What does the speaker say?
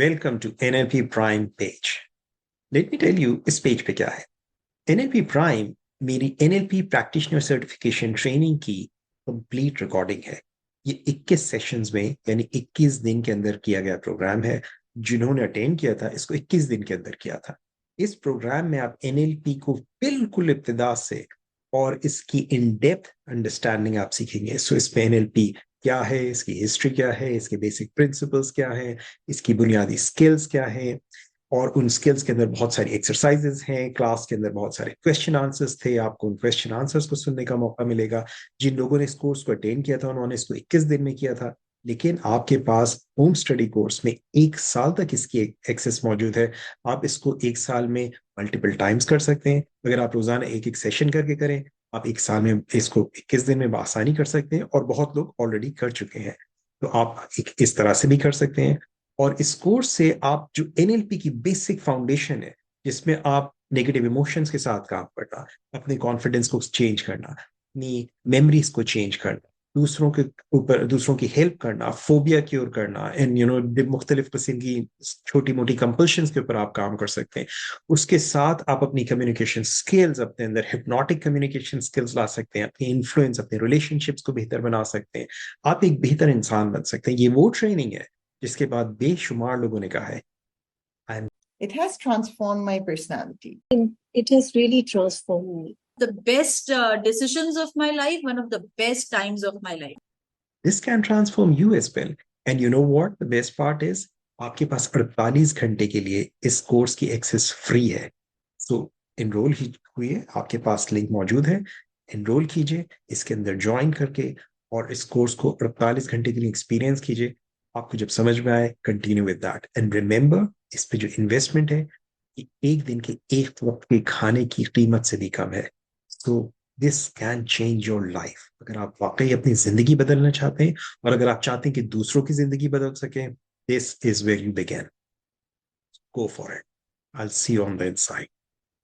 Welcome to NLP prime page. Let me tell you इस page पे क्या है। एनएलपी प्राइम मेरी एनएलपी प्रैक्टिशनर सर्टिफिकेशन ट्रेनिंग की कंप्लीट रिकॉर्डिंग है। ये 21 सेशंस में यानी 21 दिन के अंदर किया गया प्रोग्राम है। जिन्होंने अटेंड किया था इसको 21 दिन के अंदर किया था। इस प्रोग्राम में आप एनएलपी को बिल्कुल इब्तिदा से और इसकी इन डेप्थ अंडरस्टैंडिंग आप सीखेंगे। सो इसमें एनएलपी क्या है, इसकी हिस्ट्री क्या है, इसके बेसिक प्रिंसिपल्स क्या है, इसकी बुनियादी स्किल्स क्या है, और उन स्किल्स के अंदर बहुत सारी एक्सरसाइजेस हैं। क्लास के अंदर बहुत सारे क्वेश्चन आंसर्स थे, आपको उन क्वेश्चन आंसर्स को सुनने का मौका मिलेगा। जिन लोगों ने इस कोर्स को अटेंड किया था उन्होंने इसको 21 दिन में किया था, लेकिन आपके पास होम स्टडी कोर्स में 1 साल तक इसकी एक्सेस मौजूद है। आप इसको 1 साल में मल्टीपल टाइम्स कर सकते हैं। अगर आप रोजाना एक एक सेशन करके करें, आप 1 साल में इसको 21 दिन में आसानी कर सकते हैं, और बहुत लोग ऑलरेडी कर चुके हैं। तो आप इस तरह से भी कर सकते हैं। और इस कोर्स से आप जो एनएलपी की बेसिक फाउंडेशन है, जिसमें आप नेगेटिव इमोशंस के साथ काम करना, अपने कॉन्फिडेंस को चेंज करना, अपनी मेमोरीज को चेंज करना, दूसरों के ऊपर दूसरों की हेल्प करना, फोबिया क्योर करना, एंड मुख्तलिफ किस्म की छोटी मोटी कंपल्शंस के ऊपर आप काम कर सकते हैं। उसके साथ आप अपनी कम्युनिकेशन स्किल्स, अपने अंदर हिप्नोटिक कम्युनिकेशन स्किल्स ला सकते हैं, अपनी इन्फ्लुएंस, अपने रिलेशनशिप्स को बेहतर बना सकते हैं। आप एक बेहतर इंसान बन सकते हैं। ये वो ट्रेनिंग है जिसके बाद बेशुमार लोगों ने कहा है I am. It has transformed my personality. It has really transformed me. The best decisions of my life, one of the best times of my life. This can transform you as well. And you know what the best part is? आपके पास 48 घंटे के लिए इस course की access free है। सो enrol ही हुई, आपके पास link मौजूद है, इनरोल कीजिए, इसके अंदर ज्वाइन करके और इस कोर्स को 48 घंटे के लिए एक्सपीरियंस कीजिए। आपको जब समझ में आए, continue with that and remember, इस पे जो इन्वेस्टमेंट है ये एक दिन के एक वक्त के खाने की कीमत से भी कम है। So this can change your life. अगर आप वाकई अपनी जिंदगी बदलना चाहते हैं, और अगर आप चाहते हैं कि दूसरों की जिंदगी बदल सके, this is where you begin. Go for it. I will see you on the inside.